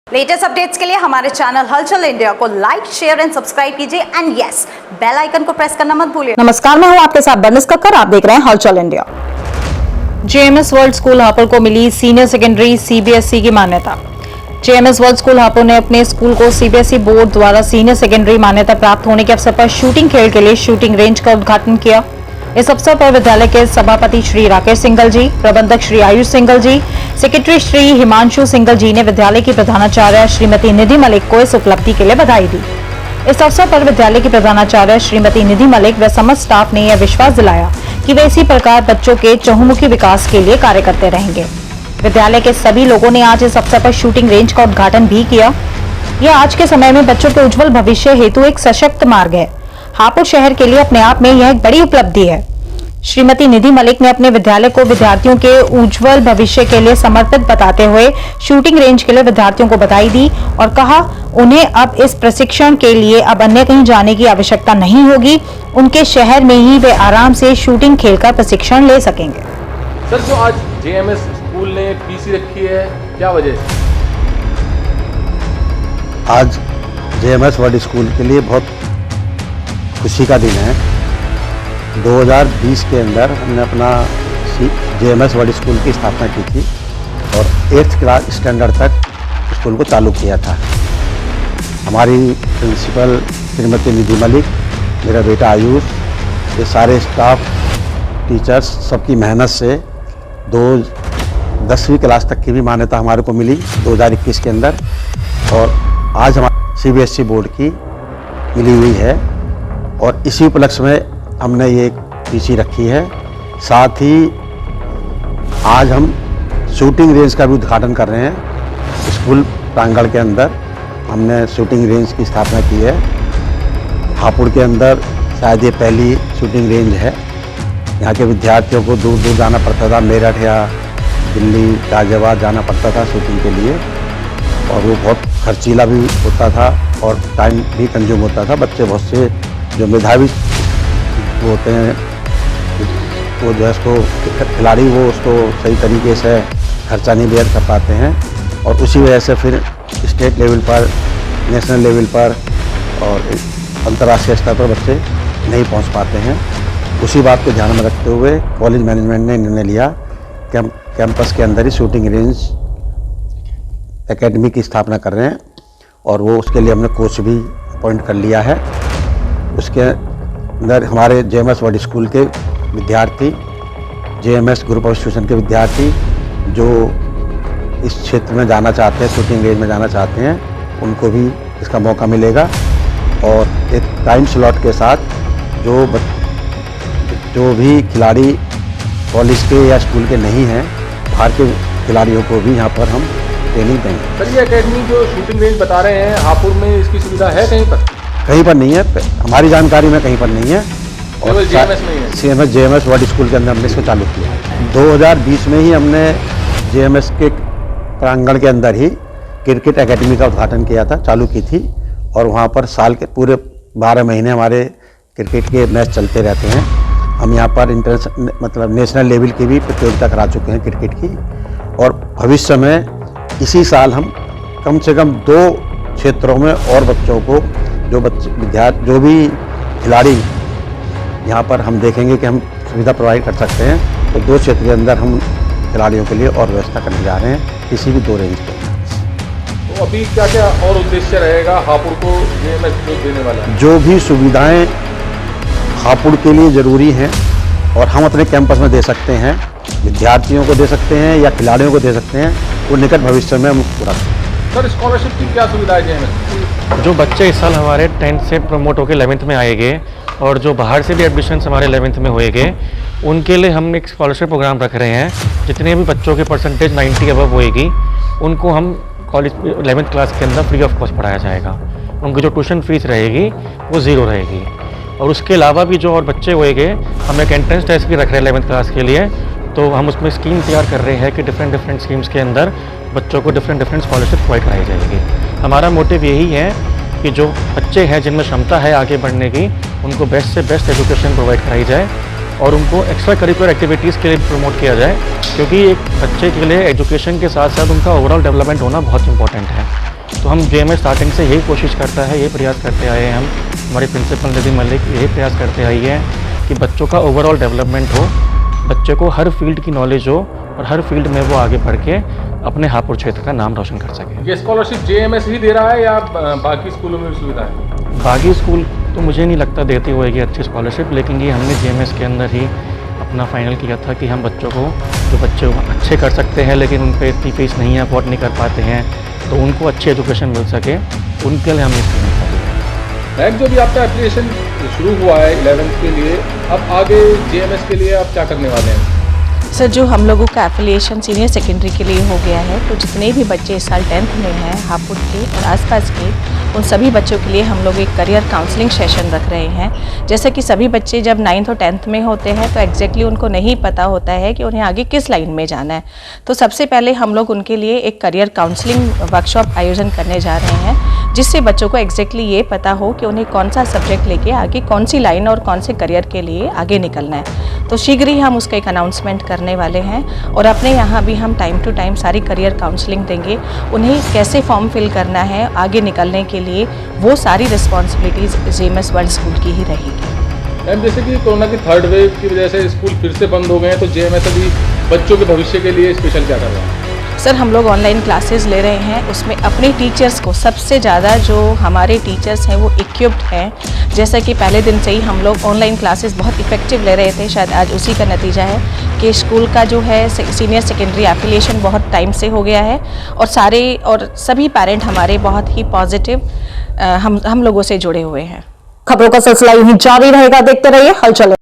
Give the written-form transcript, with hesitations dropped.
Latest updates के लिए हमारे चैनल हलचल इंडिया को लाइक, शेयर एंड सब्सक्राइब कीजिए एंड यस, बेल आइकन को प्रेस करना मत भूलिए। नमस्कार, मैं हूं आपके साथ बर्निस कक्कर। आप देख रहे हैं हलचल India. JMS world school Hapur को मिली सीनियर सेकेंडरी सीबीएसई की मान्यता। जेएमएस वर्ल्ड स्कूल हापुड़ ने अपने स्कूल को सीबीएसई बोर्ड द्वारा सीनियर सेकेंडरी मान्यता प्राप्त होने के अवसर पर शूटिंग खेल के लिए शूटिंग रेंज का उद्घाटन किया। इस अवसर पर विद्यालय के सभापति श्री राकेश सिंघल जी, प्रबंधक श्री आयुष सिंघल जी, सेक्रेटरी श्री हिमांशु सिंघल जी ने विद्यालय की प्रधानाचार्य श्रीमती निधि मलिक को इस उपलब्धि के लिए बधाई दी। इस अवसर पर विद्यालय की प्रधानाचार्य श्रीमती निधि मलिक व समस्त स्टाफ ने यह विश्वास दिलाया कि वे इसी प्रकार बच्चों के चहुमुखी विकास के लिए कार्य करते रहेंगे। विद्यालय के सभी लोगों ने आज इस अवसर पर शूटिंग रेंज का उद्घाटन भी किया। यह आज के समय में बच्चों के उज्जवल भविष्य हेतु एक सशक्त मार्ग है। हापुड़ शहर के लिए अपने आप में यह एक बड़ी उपलब्धि है। श्रीमती निधि मलिक ने अपने विद्यालय को विद्यार्थियों के उज्जवल भविष्य के लिए समर्पित बताते हुए शूटिंग रेंज के लिए विद्यार्थियों को बधाई दी और कहा उन्हें अब इस प्रशिक्षण के लिए अब अन्य कहीं जाने की आवश्यकता नहीं होगी। उनके शहर में ही वे आराम से शूटिंग खेलकर प्रशिक्षण ले सकेंगे। सर, जो आज जेएमएस स्कूल ने पीसी रखी है, क्या वजह है? आज जेएमएस वर्ल्ड स्कूल के लिए बहुत खुशी का दिन है। 2020 के अंदर हमने अपना जेएमएस वर्ल्ड स्कूल की स्थापना की थी और 8th क्लास स्टैंडर्ड तक स्कूल को चालू किया था। हमारी प्रिंसिपल श्रीमती निधि मलिक, मेरा बेटा आयुष, ये सारे स्टाफ, टीचर्स, सबकी मेहनत से 10वीं क्लास तक की भी मान्यता हमारे को मिली 2021 के अंदर और आज हमारे सीबीएसई बोर्ड की मिली हुई है और इसी उपलक्ष्य में हमने ये पीसी रखी है। साथ ही आज हम शूटिंग रेंज का भी उद्घाटन कर रहे हैं। स्कूल प्रांगण के अंदर हमने शूटिंग रेंज की स्थापना की है। हापुड़ के अंदर शायद ये पहली शूटिंग रेंज है। यहाँ के विद्यार्थियों को दूर दूर जाना पड़ता था, मेरठ या दिल्ली, गाजियाबाद जाना पड़ता था शूटिंग के लिए और वो बहुत खर्चीला भी होता था और टाइम भी कंज्यूम होता था। बच्चे बहुत से जो मेधावी वो होते हैं, वो जो है उसको खिलाड़ी वो उसको सही तरीके से खर्चा नहीं बेयर कर पाते हैं और उसी वजह से फिर स्टेट लेवल पर, नेशनल लेवल पर और अंतर्राष्ट्रीय स्तर पर बच्चे नहीं पहुंच पाते हैं। उसी बात को ध्यान में रखते हुए कॉलेज मैनेजमेंट ने निर्णय लिया कि हम कैंपस के अंदर ही शूटिंग रेंज एकेडमी की स्थापना कर रहे हैं और वो उसके लिए हमने कोच भी अपॉइंट कर लिया है। उसके अंदर हमारे जेएमएस वर्ल्ड स्कूल के विद्यार्थी, जेएमएस ग्रुप ऑफ इंस्टीट्यूशन के विद्यार्थी जो इस क्षेत्र में जाना चाहते हैं, शूटिंग रेंज में जाना चाहते हैं, उनको भी इसका मौका मिलेगा और एक टाइम स्लॉट के साथ जो भी खिलाड़ी कॉलेज के या स्कूल के नहीं हैं, बाहर के खिलाड़ियों को भी यहाँ पर हम ट्रेनिंग देंगे। सर, ये एकेडमी जो शूटिंग रेंज बता रहे हैं, हापुड़ में इसकी सुविधा है कहीं पर? कहीं पर नहीं है, हमारी जानकारी में कहीं पर नहीं है और जेएमएस वर्ल्ड स्कूल के अंदर हमने इसको चालू किया। 2020 में ही हमने जेएमएस के प्रांगण के अंदर ही क्रिकेट एकेडमी का उद्घाटन किया था, चालू की थी और वहाँ पर साल के पूरे 12 महीने हमारे क्रिकेट के मैच चलते रहते हैं। हम यहाँ पर मतलब नेशनल लेवल की भी प्रतियोगिता करा चुके हैं क्रिकेट की और भविष्य में इसी साल हम कम से कम 2 क्षेत्रों में और बच्चों को जो भी खिलाड़ी यहाँ पर हम देखेंगे कि हम सुविधा प्रोवाइड कर सकते हैं, तो 2 क्षेत्र के अंदर हम खिलाड़ियों के लिए और व्यवस्था करने जा रहे हैं, किसी भी 2 रेंज के अंदर। तो अभी क्या क्या और उद्देश्य रहेगा हापुड़ को जेएमएस देने वाला है? जो भी सुविधाएं हापुड़ के लिए ज़रूरी हैं और हम अपने कैंपस में दे सकते हैं, विद्यार्थियों को दे सकते हैं या खिलाड़ियों को दे सकते हैं, वो निकट भविष्य में हम पूरा करें। सर, स्कॉलरशिप की क्या सुविधा है जेएमएस? जो बच्चे इस साल हमारे 10th से प्रमोट होकर 11th में आएंगे और जो बाहर से भी एडमिशन हमारे 11th में होएंगे, उनके लिए हम एक स्कॉलरशिप प्रोग्राम रख रहे हैं। जितने भी बच्चों के परसेंटेज 90 अबव होएगी, उनको हम कॉलेज 11th क्लास के अंदर फ्री ऑफ कॉस्ट पढ़ाया जाएगा। उनकी जो ट्यूशन फीस रहेगी वो 0 रहेगी और उसके अलावा भी जो और बच्चे होएंगे, हम एक एंट्रेंस टेस्ट भी रख रहे हैं 11th क्लास के लिए। तो हम उसमें स्कीम तैयार कर रहे हैं कि डिफरेंट स्कीम्स के अंदर बच्चों को डिफरेंट स्कॉलरशिप प्रोवाइड कराई जाएगी। हमारा मोटिव यही है कि जो बच्चे हैं जिनमें क्षमता है आगे बढ़ने की, उनको बेस्ट से बेस्ट एजुकेशन प्रोवाइड कराई जाए और उनको एक्स्ट्रा करिकुलर एक्टिविटीज़ के लिए प्रमोट किया जाए, क्योंकि एक बच्चे के लिए एजुकेशन के साथ साथ उनका ओवरऑल डेवलपमेंट होना बहुत इंपॉर्टेंट है। तो हम JMS स्टार्टिंग से यही कोशिश करता है, यही प्रयास करते आए हैं हम, हमारी प्रिंसिपल निधि मलिक यही प्रयास करते आई है कि बच्चों का ओवरऑल डेवलपमेंट हो, बच्चे को हर फील्ड की नॉलेज हो और हर फील्ड में वो आगे बढ़ के अपने हापुड़ क्षेत्र का नाम रोशन कर सके। ये स्कॉलरशिप JMS ही दे रहा है या बाकी स्कूलों में भी सुविधा है? बाकी स्कूल तो मुझे नहीं लगता देती होगी अच्छी स्कॉलरशिप, लेकिन ये हमने JMS के अंदर ही अपना फाइनल किया था कि हम बच्चों को, जो बच्चे अच्छे कर सकते हैं लेकिन उन पर इतनी फीस नहीं है, अफोर्ड नहीं कर पाते हैं, तो उनको अच्छी एजुकेशन मिल सके, उनके लिए हम ये स्कीम कर रहे हैं। मैम, जो भी आपका एप्लीकेशन शुरू हुआ है 11th के लिए, अब आगे JMS के लिए आप क्या करने वाले हैं? सर, जो हम लोगों का एफिलिएशन सीनियर सेकेंडरी के लिए हो गया है, तो जितने भी बच्चे इस साल 10th में हैं हापुड़ के और आसपास के, उन सभी बच्चों के लिए हम लोग एक करियर काउंसलिंग सेशन रख रहे हैं। जैसे कि सभी बच्चे जब 9th और 10th में होते हैं तो एग्जैक्टली उनको नहीं पता होता है कि उन्हें आगे किस लाइन में जाना है, तो सबसे पहले हम लोग उनके लिए एक करियर काउंसलिंग वर्कशॉप आयोजन करने जा रहे हैं, जिससे बच्चों को एग्जैक्टली ये पता हो कि उन्हें कौन सा सब्जेक्ट लेके आगे कौन सी लाइन और कौन से करियर के लिए आगे निकलना है। तो शीघ्र ही हम उसका एक अनाउंसमेंट करने वाले हैं और अपने यहाँ भी हम टाइम टू टाइम सारी करियर काउंसलिंग देंगे, उन्हें कैसे फॉर्म फिल करना है आगे निकलने के लिए, वो सारी रिस्पॉन्सिबिलिटीज़ JMS वर्ल्ड स्कूल की ही रहेगी। मैम, जैसे कि कोरोना की 3rd वेव की वजह से स्कूल फिर से बंद हो गए हैं, तो JMS अभी बच्चों के भविष्य के लिए स्पेशल क्या कर रहा है? सर, हम लोग ऑनलाइन क्लासेस ले रहे हैं, उसमें अपने टीचर्स को, सबसे ज़्यादा जो हमारे टीचर्स हैं वो इक्विप्ड हैं। जैसा कि पहले दिन से ही हम लोग ऑनलाइन क्लासेस बहुत इफेक्टिव ले रहे थे, शायद आज उसी का नतीजा है कि स्कूल का जो है सीनियर सेकेंडरी एफिलिएशन बहुत टाइम से हो गया है और सभी पेरेंट हमारे बहुत ही पॉजिटिव हम लोगों से जुड़े हुए हैं। खबरों का सिलसिला यूं ही जारी रहेगा, देखते रहिए हलचल।